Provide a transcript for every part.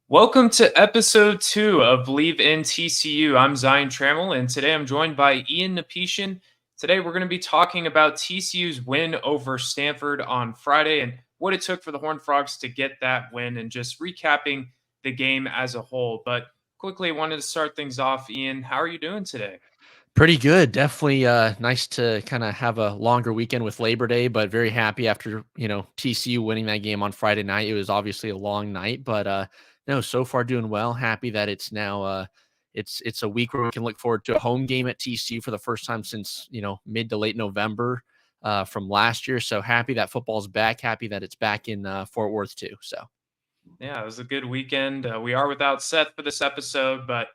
Welcome to episode 2 of Believe in TCU. I'm Zion Trammell, and today I'm joined by Ian Napetian. Today we're going to be talking about TCU's win over Stanford on Friday and what it took for the Horned Frogs to get that win and just recapping the game as a whole. But quickly, I wanted to start things off. Ian, how are you doing today? Pretty good. Definitely nice to kind of have a longer weekend with Labor Day, but very happy after, TCU winning that game on Friday night. It was obviously a long night, but no, so far doing well. Happy that it's now it's a week where we can look forward to a home game at TCU for the first time since, mid to late November from last year. So happy that football's back. Happy that it's back in Fort Worth too. So Yeah, it was a good weekend. We are without Seth for this episode, but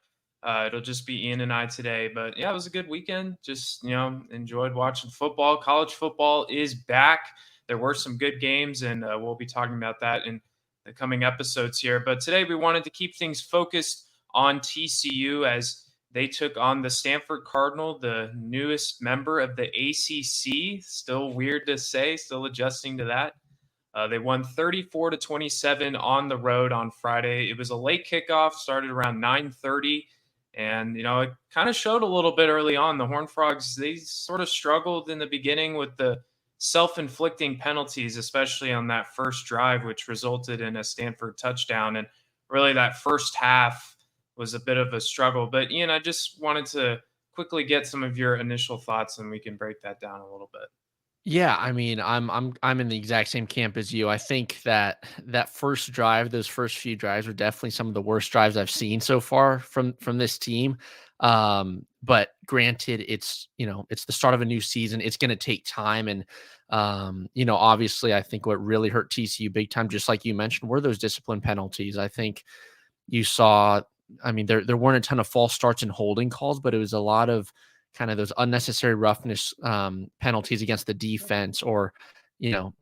it'll just be Ian and I today. But yeah, it was a good weekend. Just, enjoyed watching football. College football is back. There were some good games, and we'll be talking about that in the coming episodes here. But today we wanted to keep things focused on TCU as they took on the Stanford Cardinal, the newest member of the ACC. Still weird to say, still adjusting to that. They won 34-27 on the road on Friday. It was a late kickoff, started around 9:30, and it kind of showed a little bit early on. The Horned Frogs, they sort of struggled in the beginning with the self-inflicting penalties, especially on that first drive, which resulted in a Stanford touchdown. And really, that first half was a bit of a struggle. But Ian, I just wanted to quickly get some of your initial thoughts, and we can break that down a little bit. yeah, I mean, I'm in the exact same camp as you. I think that first drive, those first few drives were definitely some of the worst drives I've seen so far from this team. But granted, it's the start of a new season. It's going to take time, and obviously, I think what really hurt TCU big time, just like you mentioned, were those discipline penalties. I think you saw. I mean, there weren't a ton of false starts and holding calls, but it was a lot of kind of those unnecessary roughness penalties against the defense, or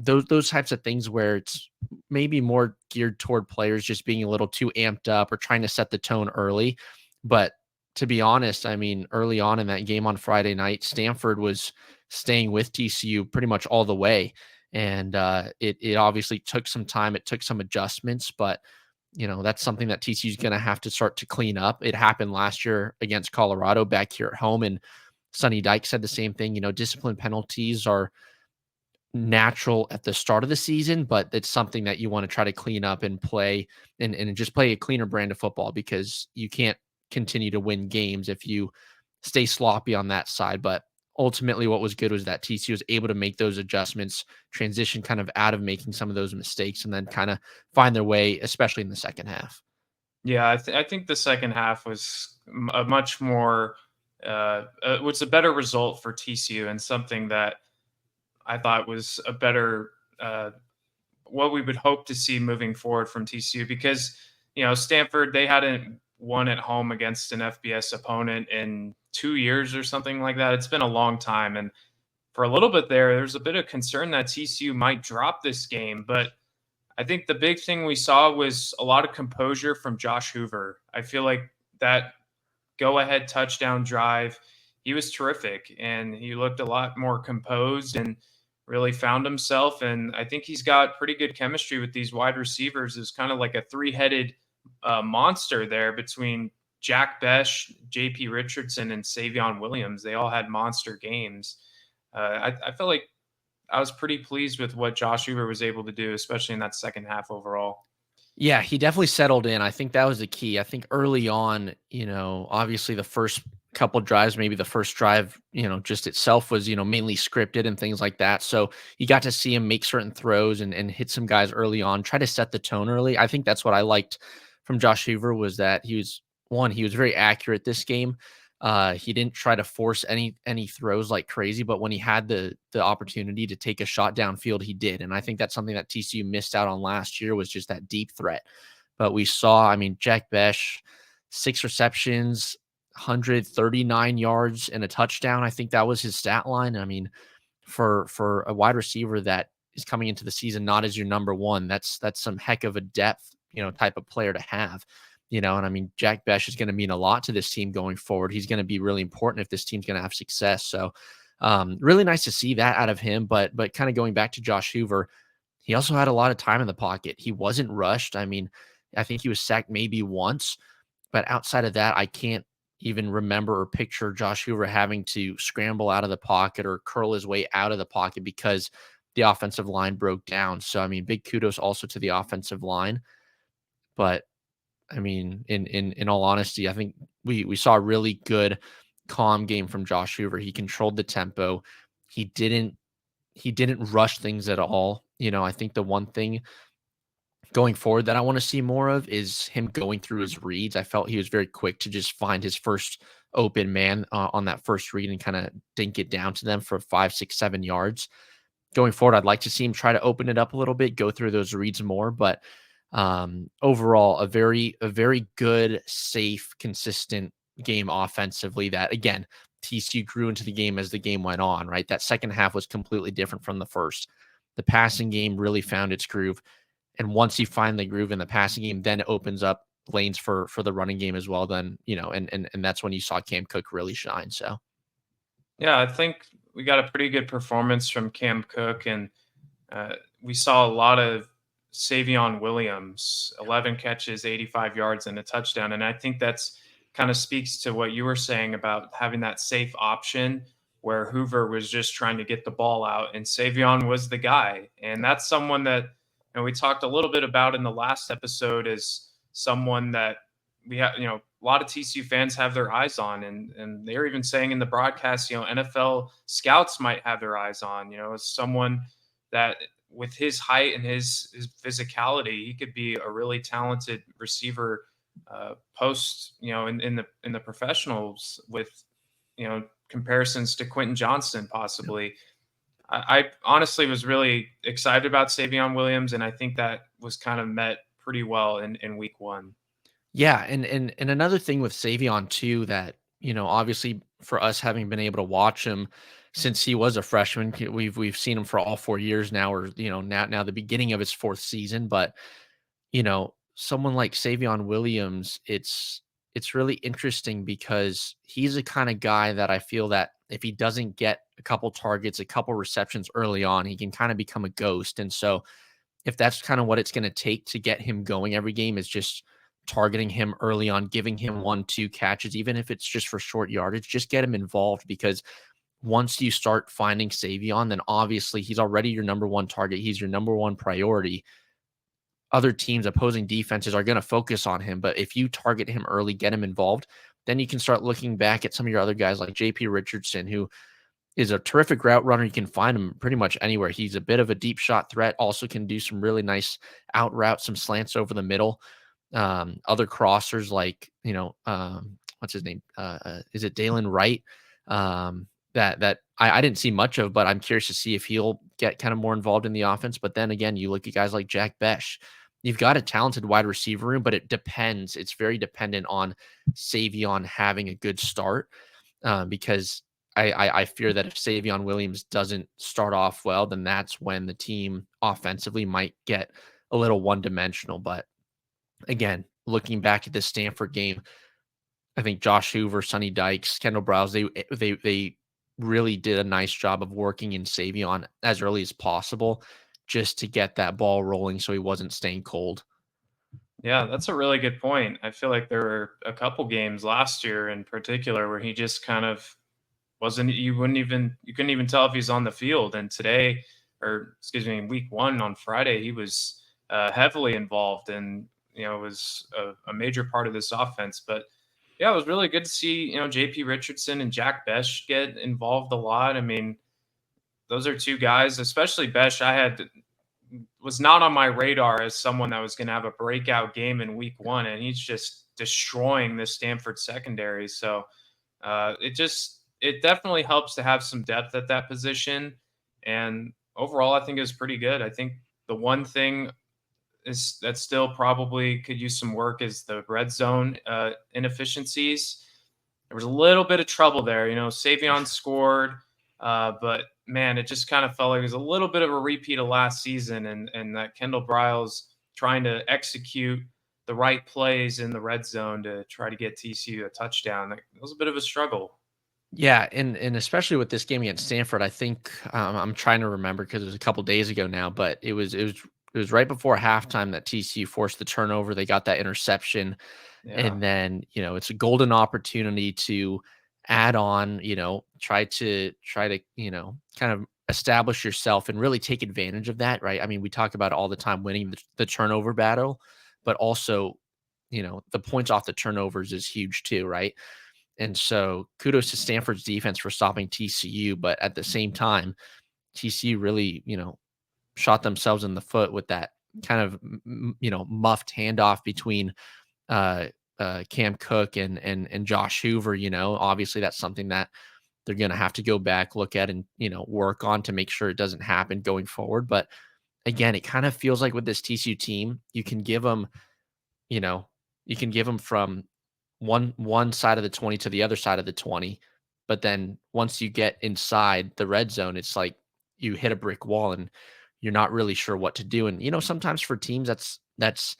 those types of things where it's maybe more geared toward players just being a little too amped up or trying to set the tone early. But to be honest, I mean, early on in that game on Friday night, Stanford was staying with TCU pretty much all the way, and it obviously took some time. It took some adjustments, but that's something that TCU is going to have to start to clean up. It happened last year against Colorado back here at home, and Sonny Dyke said the same thing. Discipline penalties are natural at the start of the season, but it's something that you want to try to clean up and play and just play a cleaner brand of football, because you can't continue to win games if you stay sloppy on that side. But ultimately, what was good was that TCU was able to make those adjustments, transition kind of out of making some of those mistakes, and then kind of find their way, especially in the second half. Yeah, I think the second half was a much more was a better result for TCU and something that I thought was a better what we would hope to see moving forward from TCU because Stanford, they hadn't won at home against an FBS opponent in 2 years or something like that. It's been a long time, and for a little bit there's a bit of concern that TCU might drop this game, but I think the big thing we saw was a lot of composure from Josh Hoover. I feel like that go ahead touchdown drive, he was terrific and he looked a lot more composed and really found himself. And I think he's got pretty good chemistry with these wide receivers. It's kind of like a three-headed monster there between Jack Bech, J.P. Richardson, and Savion Williams. They all had monster games. I felt like I was pretty pleased with what Josh Hoover was able to do, especially in that second half overall. Yeah, he definitely settled in. I think that was the key. I think early on, obviously the first couple drives, maybe the first drive, just itself was, mainly scripted and things like that. So you got to see him make certain throws and hit some guys early on, try to set the tone early. I think that's what I liked from Josh Hoover, was that he was very accurate this game. He didn't try to force any throws like crazy, but when he had the opportunity to take a shot downfield, he did. And I think that's something that TCU missed out on last year, was just that deep threat. But we saw, I mean, Jack Bech, 6 receptions, 139 yards and a touchdown. I think that was his stat line. I mean, for a wide receiver that is coming into the season not as your number one, that's some heck of a depth, type of player to have. And I mean, Jack Bech is going to mean a lot to this team going forward. He's going to be really important if this team's going to have success. So really nice to see that out of him. But kind of going back to Josh Hoover, he also had a lot of time in the pocket. He wasn't rushed. I mean, I think he was sacked maybe once, but outside of that, I can't even remember or picture Josh Hoover having to scramble out of the pocket or curl his way out of the pocket because the offensive line broke down. So, I mean, big kudos also to the offensive line. But I mean, in all honesty, I think we saw a really good, calm game from Josh Hoover. He controlled the tempo. He didn't he didn't rush things at all. I think the one thing going forward that I want to see more of is him going through his reads. I felt he was very quick to just find his first open man on that first read and kind of dink it down to them for 5, 6, 7 yards. Going forward, I'd like to see him try to open it up a little bit, go through those reads more. But overall, a very good, safe, consistent game offensively. That again, TCU grew into the game as the game went on. Right, that second half was completely different from the first. The passing game really found its groove, and once you find the groove in the passing game, then it opens up lanes for the running game as well. Then and that's when you saw Cam Cook really shine. So Yeah, I think we got a pretty good performance from Cam Cook, and we saw a lot of Savion Williams, 11 catches, 85 yards, and a touchdown. And I think that's kind of speaks to what you were saying about having that safe option where Hoover was just trying to get the ball out, and Savion was the guy. And that's someone that we talked a little bit about in the last episode as someone that we have, a lot of TCU fans have their eyes on, and they're even saying in the broadcast, NFL scouts might have their eyes on, as someone that with his height and his physicality, he could be a really talented receiver post, in the professionals with, comparisons to Quentin Johnston possibly. I honestly was really excited about Savion Williams, and I think that was kind of met pretty well in week one. yeah, and another thing with Savion too that obviously for us having been able to watch him since he was a freshman, we've seen him for all 4 years now, or now the beginning of his fourth season. But someone like Savion Williams, it's really interesting because he's the kind of guy that I feel that if he doesn't get a couple targets, a couple receptions early on, he can kind of become a ghost. And so if that's kind of what it's going to take to get him going every game is just targeting him early on, giving him 1, 2 catches, even if it's just for short yardage, just get him involved because once you start finding Savion, then obviously he's already your number one target. He's your number one priority. Other teams, opposing defenses are going to focus on him. But if you target him early, get him involved, then you can start looking back at some of your other guys like J.P. Richardson, who is a terrific route runner. You can find him pretty much anywhere. He's a bit of a deep shot threat, also can do some really nice out routes, some slants over the middle. Other crossers like, what's his name? Is it Dalen Wright? That I didn't see much of, but I'm curious to see if he'll get kind of more involved in the offense. But then again, you look at guys like Jack Bech. You've got a talented wide receiver room, but it depends. It's very dependent on Savion having a good start because I fear that if Savion Williams doesn't start off well, then that's when the team offensively might get a little one-dimensional. But again, looking back at this Stanford game, I think Josh Hoover, Sonny Dykes, Kendall Browse, they really did a nice job of working in Savion as early as possible just to get that ball rolling so he wasn't staying cold. Yeah, that's a really good point. I feel like there were a couple games last year in particular where he just kind of wasn't you couldn't even tell if he's on the field. And today, or excuse me, in week one on Friday, he was heavily involved and was a major part of this offense. But yeah, it was really good to see JP Richardson and Jack Bech get involved a lot. I mean, those are two guys, especially Bech. Was not on my radar as someone that was going to have a breakout game in week one, and he's just destroying the Stanford secondary. So it definitely helps to have some depth at that position. And overall, I think it was pretty good. I think the one thing is that still probably could use some work is the red zone inefficiencies. There was a little bit of trouble there. Savion scored, but man, it just kind of felt like it was a little bit of a repeat of last season, and that Kendall Briles trying to execute the right plays in the red zone to try to get TCU a touchdown. It was a bit of a struggle. Yeah, and especially with this game against Stanford, I think I'm trying to remember because it was a couple days ago now, but it was it was right before halftime that TCU forced the turnover. They got that interception. Yeah. And then, it's a golden opportunity to add on, try to, kind of establish yourself and really take advantage of that, right? I mean, we talk about it all the time, winning the turnover battle, but also, the points off the turnovers is huge too, right? And so kudos to Stanford's defense for stopping TCU, but at the same time, TCU really, shot themselves in the foot with that kind of, muffed handoff between uh, Cam Cook and Josh Hoover. Obviously that's something that they're going to have to go back, look at, and work on to make sure it doesn't happen going forward. But again, it kind of feels like with this TCU team, you know, you can give them from one side of the 20 to the other side of the 20, but then once you get inside the red zone, it's like you hit a brick wall and you're not really sure what to do. And sometimes for teams, that's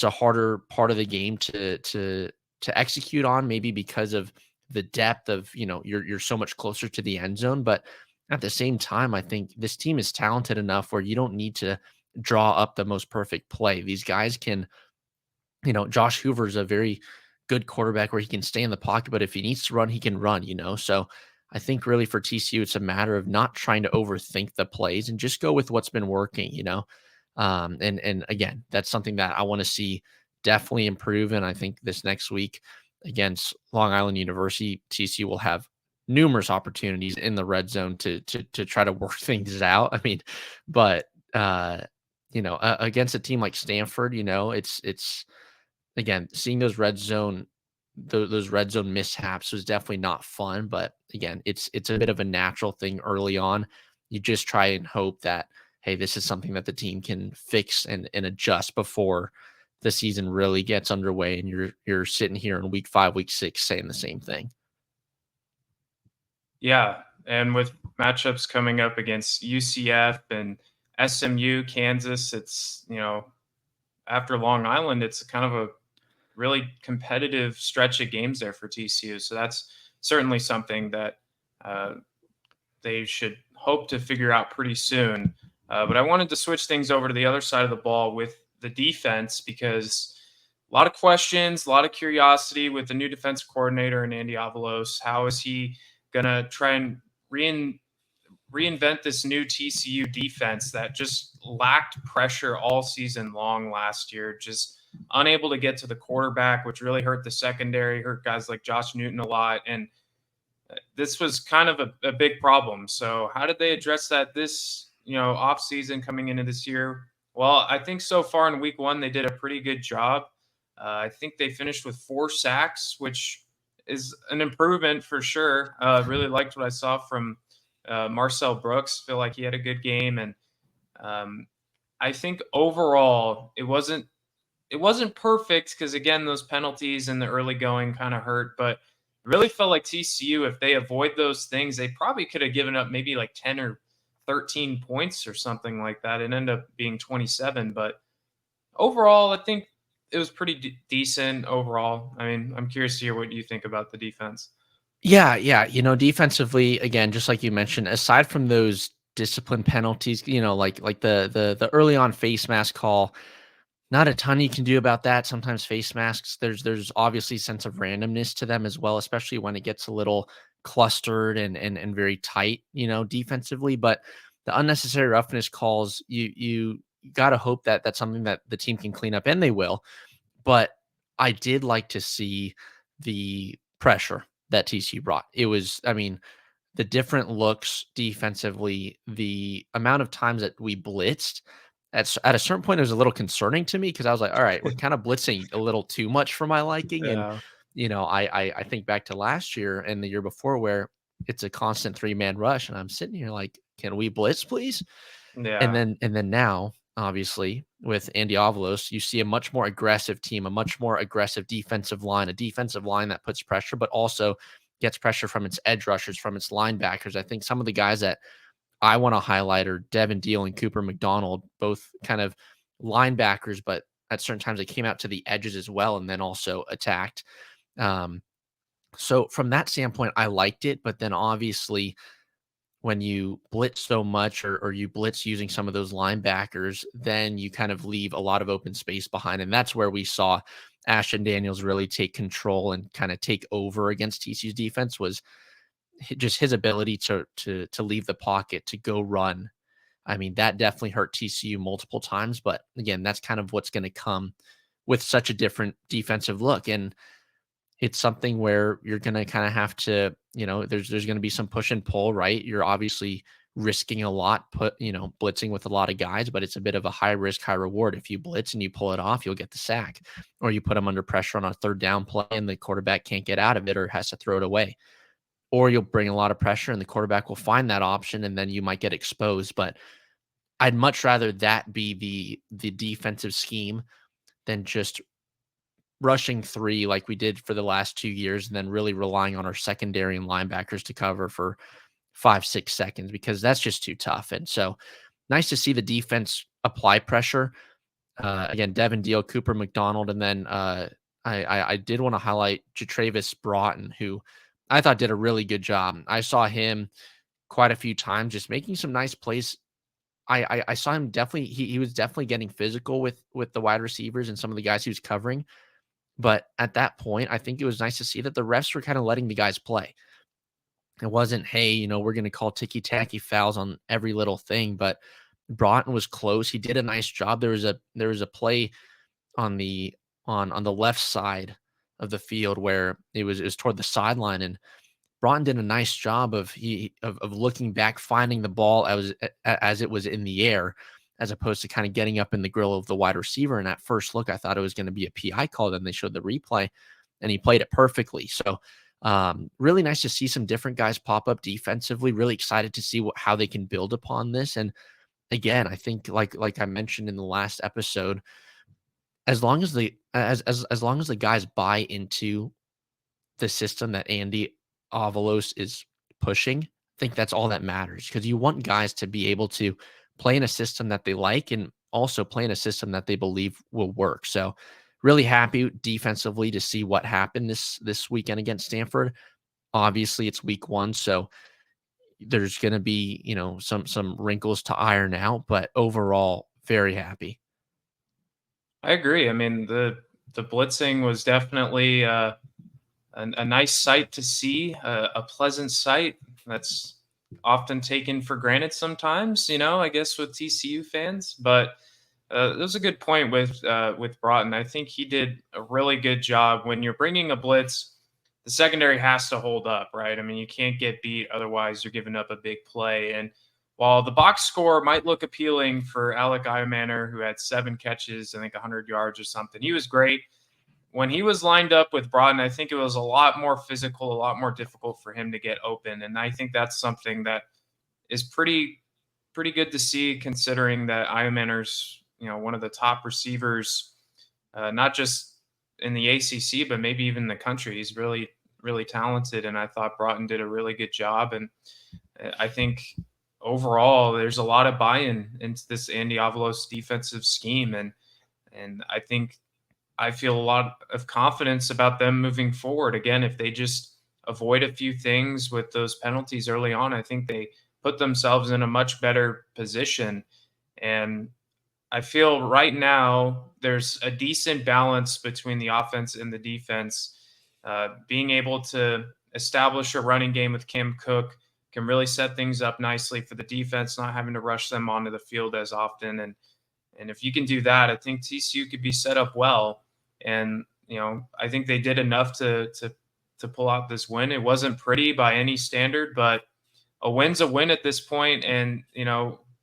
a harder part of the game to execute on, maybe because of the depth of, you're so much closer to the end zone. But at the same time, I think this team is talented enough where you don't need to draw up the most perfect play. These guys can, Josh Hoover is a very good quarterback where he can stay in the pocket, but if he needs to run, he can run. So I think really for TCU, it's a matter of not trying to overthink the plays and just go with what's been working. And again, that's something that I want to see definitely improve. And I think this next week against Long Island University, TCU will have numerous opportunities in the red zone to try to work things out. I mean, but against a team like Stanford, it's again seeing those red zone mishaps was definitely not fun. But again, it's a bit of a natural thing early on. You just try and hope that, hey, this is something that the team can fix and adjust before the season really gets underway and you're sitting here in week 5, week 6 saying the same thing. Yeah. And with matchups coming up against UCF and SMU, Kansas, it's, after Long Island, it's kind of a really competitive stretch of games there for TCU. So that's certainly something that uh, they should hope to figure out pretty soon. But I wanted to switch things over to the other side of the ball with the defense because a lot of questions, a lot of curiosity with the new defense coordinator and Andy Avalos. How is he going to try and reinvent this new TCU defense that just lacked pressure all season long last year, just unable to get to the quarterback, which really hurt the secondary, hurt guys like Josh Newton a lot. And this was kind of a big problem. So how did they address that this, off season coming into this year? Well, I think so far in week 1, they did a pretty good job. I think they finished with 4 sacks, which is an improvement for sure. Really liked what I saw from Marcel Brooks. Feel like he had a good game. And I think overall it wasn't perfect because again, those penalties in the early going kind of hurt, but really felt like TCU, if they avoid those things, they probably could have given up maybe like 10 or 13 points or something like that. It ended up being 27, but overall, I think it was pretty decent overall. I mean, I'm curious to hear what you think about the defense. Yeah, yeah. Defensively, again, just like you mentioned, aside from those discipline penalties, like the early on face mask call, not a ton you can do about that. Sometimes face masks, there's obviously a sense of randomness to them as well, especially when it gets a little clustered and very tight, defensively. But the unnecessary roughness calls, you got to hope that that's something that the team can clean up, and they will. But I did like to see the pressure that TCU brought. It was, I mean, the different looks defensively, the amount of times that we blitzed at a certain point, it was a little concerning to me because I was like, all right, we're kind of blitzing a little too much for my liking. And, Yeah. I think back to last year and the year before where it's a constant 3-man rush. And I'm sitting here like, can we blitz, please? And Yeah. then now, obviously, with Andy Avalos, you see a much more aggressive team, a much more aggressive defensive line, a defensive line that puts pressure, but also gets pressure from its edge rushers, from its linebackers. I think some of the guys that I want to highlight are Devin Deal and Cooper McDonald, both kind of linebackers, but at certain times they came out to the edges as well and then also attacked. Um, so from that standpoint, I liked it, but then obviously when you blitz so much or you blitz using some of those linebackers, then you kind of leave a lot of open space behind. And that's where we saw Ashton Daniels really take control and kind of take over against TCU's defense, was just his ability to leave the pocket, to go run. I mean, that definitely hurt TCU multiple times. But again, that's kind of what's going to come with such a different defensive look. And it's something where you're going to kind of have to, there's going to be some push and pull, right? You're obviously risking a lot, blitzing with a lot of guys, but it's a bit of a high risk, high reward. If you blitz and you pull it off, you'll get the sack, or you put them under pressure on a third down play and the quarterback can't get out of it or has to throw it away, or you'll bring a lot of pressure and the quarterback will find that option and then you might get exposed. But I'd much rather that be the defensive scheme than just rushing three like we did for the last 2 years, and then really relying on our secondary and linebackers to cover for 5-6 seconds, because that's just too tough. And so nice to see the defense apply pressure. Again, Devin Deal, Cooper McDonald, and then I did want to highlight Jatravis Broughton, who I thought did a really good job. I saw him quite a few times just making some nice plays. I saw him definitely, he was definitely getting physical with the wide receivers and some of the guys he was covering. But at that point, I think it was nice to see that the refs were kind of letting the guys play. It wasn't, hey, we're going to call ticky-tacky fouls on every little thing. But Broughton was close. He did a nice job. There was a play on the left side of the field where it was toward the sideline, and Broughton did a nice job of looking back, finding the ball as it was in the air, as opposed to kind of getting up in the grill of the wide receiver. And at first look, I thought it was going to be a PI call. Then they showed the replay, and he played it perfectly. So really nice to see some different guys pop up defensively. Really excited to see how they can build upon this. And again, I think like I mentioned in the last episode, as long as as long as the guys buy into the system that Andy Avalos is pushing, I think that's all that matters, because you want guys to be able to play in a system that they like and also play in a system that they believe will work. So really happy defensively to see what happened this weekend against Stanford. Obviously it's week 1, so there's going to be, some wrinkles to iron out, but overall very happy. I agree. I mean, the blitzing was definitely a nice sight to see, a pleasant sight that's often taken for granted sometimes, I guess with TCU fans. But that was a good point with Broughton. I think he did a really good job. When you're bringing a blitz, the secondary has to hold up, right? I mean, you can't get beat, otherwise you're giving up a big play. And while the box score might look appealing for Alec Iamaner, who had 7 catches, I think 100 yards or something, he was great. When he was lined up with Broughton, I think it was a lot more physical, a lot more difficult for him to get open. And I think that's something that is pretty good to see, considering that Iamaner's, one of the top receivers, not just in the ACC, but maybe even the country. He's really, really talented. And I thought Broughton did a really good job. And I think overall, there's a lot of buy-in into this Andy Avalos defensive scheme. And I feel a lot of confidence about them moving forward. Again, if they just avoid a few things with those penalties early on, I think they put themselves in a much better position. And I feel right now there's a decent balance between the offense and the defense. Being able to establish a running game with Cam Cook can really set things up nicely for the defense, not having to rush them onto the field as often. And if you can do that, I think TCU could be set up well. And, I think they did enough to pull out this win. It wasn't pretty by any standard, but a win's a win at this point. And,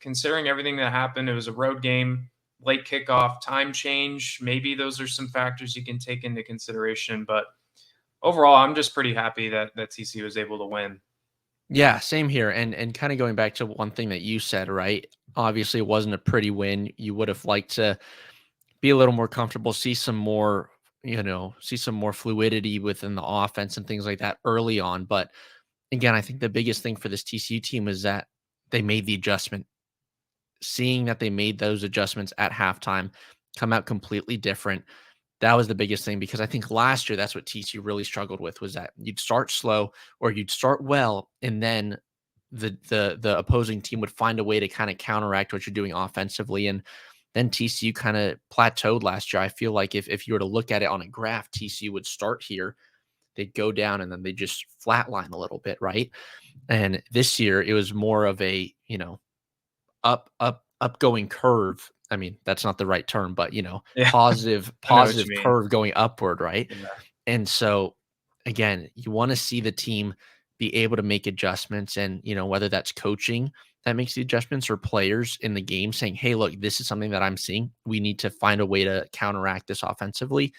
considering everything that happened, it was a road game, late kickoff, time change. Maybe those are some factors you can take into consideration. But overall, I'm just pretty happy that TCU was able to win. Yeah, same here. And kind of going back to one thing that you said, right? Obviously, it wasn't a pretty win. You would have liked to be a little more comfortable, see some more, see some more fluidity within the offense and things like that early on. But again, I think the biggest thing for this TCU team is that they made the adjustment. Seeing that they made those adjustments at halftime, come out completely different. That was the biggest thing, because I think last year that's what TCU really struggled with, was that you'd start slow or you'd start well, and then the opposing team would find a way to kind of counteract what you're doing offensively. And then TCU kind of plateaued last year. I feel like if you were to look at it on a graph, TCU would start here, they'd go down, and then they just flatline a little bit, right? And this year it was more of a, upgoing curve. I mean, that's not the right term, but Yeah, positive I know what you positive mean. curve going upward, right? Yeah. And so again, you want to see the team be able to make adjustments, and whether that's coaching that makes the adjustments or players in the game saying, "Hey, look, this is something that I'm seeing. We need to find a way to counteract this offensively."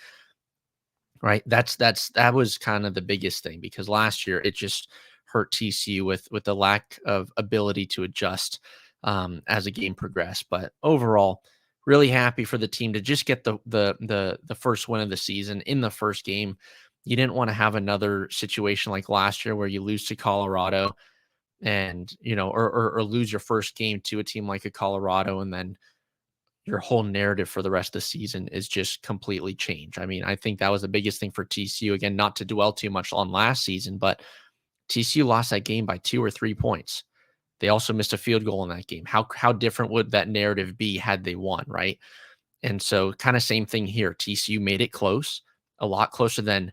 Right? That was kind of the biggest thing, because last year it just hurt TCU with the lack of ability to adjust as the game progressed. But overall, really happy for the team to just get the first win of the season in the first game. You didn't want to have another situation like last year where you lose to Colorado, and or lose your first game to a team like a Colorado, and then your whole narrative for the rest of the season is just completely changed. I mean, I think that was the biggest thing for TCU. Again, not to dwell too much on last season, but TCU lost that game by 2 or 3 points. They also missed a field goal in that game. How different would that narrative be had they won, right? And so, kind of same thing here. TCU made it close, a lot closer than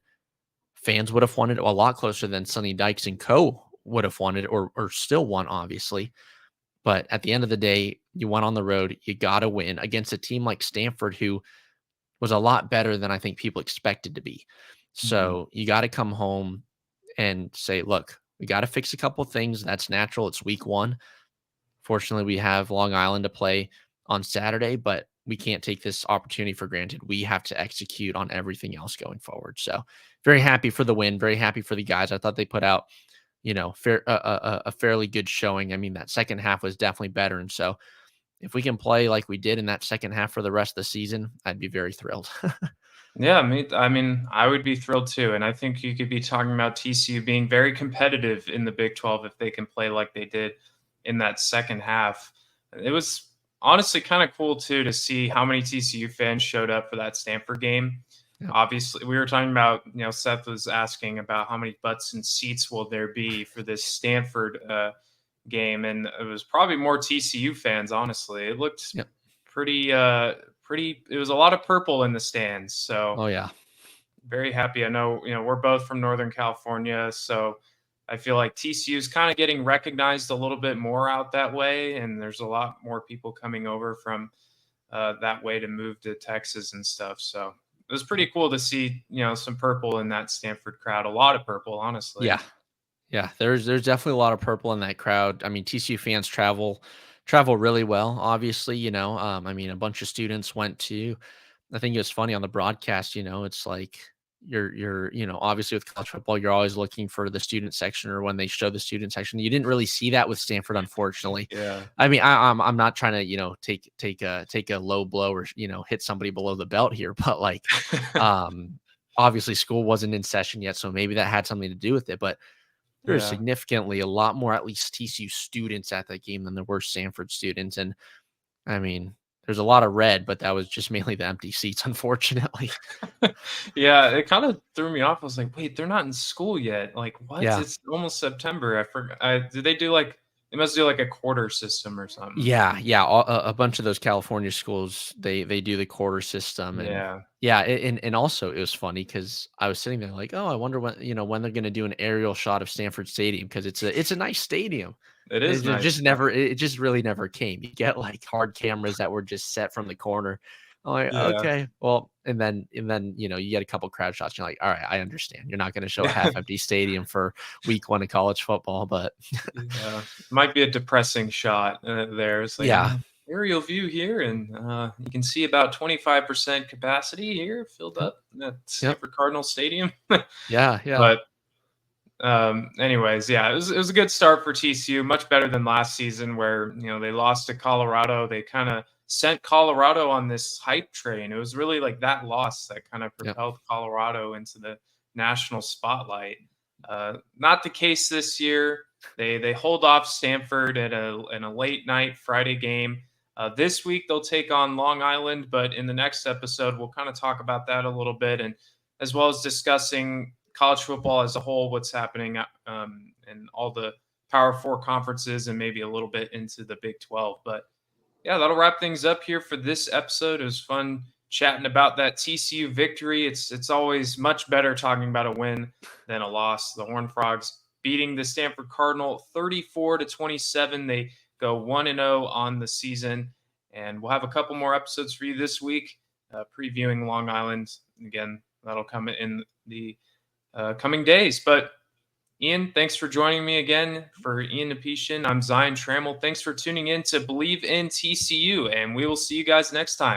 fans would have wanted, a lot closer than Sonny Dykes and co would have wanted, or still want, obviously. But at the end of the day, you went on the road. You got to win against a team like Stanford, who was a lot better than I think people expected to be. Mhm. So you got to come home and say, look, we got to fix a couple of things. That's natural. It's week one. Fortunately, we have Long Island to play on Saturday, but we can't take this opportunity for granted. We have to execute on everything else going forward. So very happy for the win. Very happy for the guys. I thought they put out, a fairly good showing. I mean, that second half was definitely better. And so if we can play like we did in that second half for the rest of the season, I'd be very thrilled. Yeah, I mean, I would be thrilled too, and I think you could be talking about TCU being very competitive in the Big 12 if they can play like they did in that second half. It was honestly kind of cool too to see how many TCU fans showed up for that Stanford game. Yep. Obviously, we were talking about, Seth was asking about how many butts and seats will there be for this Stanford game, and it was probably more TCU fans. Honestly, it looked Yep. pretty pretty. It was a lot of purple in the stands, so Oh yeah. very happy. I know, we're both from Northern California, so I feel like TCU is kind of getting recognized a little bit more out that way, and there's a lot more people coming over from that way to move to Texas and stuff. So it was pretty Yep. cool to see, some purple in that Stanford crowd. A lot of purple, honestly. Yeah. Yeah. There's definitely a lot of purple in that crowd. I mean, TCU fans travel really well, obviously, I mean, a bunch of students went to, I think it was funny on the broadcast, it's like you're, obviously with college football, you're always looking for the student section, or when they show the student section. You didn't really see that with Stanford, unfortunately. Yeah. I mean, I'm not trying to, take a low blow, or, hit somebody below the belt here, but like, um, obviously school wasn't in session yet, so maybe that had something to do with it. But there's Yeah. significantly a lot more, at least TCU students at that game than there were Stanford students. And I mean, there's a lot of red, but that was just mainly the empty seats, unfortunately. Yeah, it kind of threw me off. I was like, wait, they're not in school yet. Like, what? Yeah. It's almost September. I forgot. Did they do like, they must do like a quarter system or something. Yeah, yeah, a bunch of those California schools, they do the quarter system. And Yeah. yeah, and also it was funny because I was sitting there like, oh, I wonder when they're gonna do an aerial shot of Stanford Stadium, because it's a nice stadium. It It is nice. Yeah. it just really never came. You get like hard cameras that were just set from the corner. I'm like, Yeah. okay, well, and then you get a couple crowd shots. You're like, all right, I understand. You're not going to show a Yeah. half empty stadium for week one of college football, but Yeah. Might be a depressing shot there. It's like, yeah, aerial view here, and you can see about 25% capacity here filled yep, up at yep, Stanford Cardinal Stadium. yeah, yeah, But anyways, yeah, it was a good start for TCU, much better than last season where, they lost to Colorado. They kind of sent Colorado on this hype train. It was really like that loss that kind of yep, propelled Colorado into the national spotlight. Not the case this year. They hold off Stanford at a late night Friday game. This week they'll take on Long Island, but in the next episode we'll kind of talk about that a little bit, and as well as discussing college football as a whole, what's happening, and all the Power 4 conferences and maybe a little bit into the Big 12. But yeah, that'll wrap things up here for this episode. It was fun chatting about that TCU victory. It's always much better talking about a win than a loss. The Horned Frogs beating the Stanford Cardinal 34-27. They go 1-0 on the season, and we'll have a couple more episodes for you this week, previewing Long Island. Again, that'll come in the coming days. But Ian, thanks for joining me again. For Ian Napetian, I'm Zion Trammell. Thanks for tuning in to Believe in TCU, and we will see you guys next time.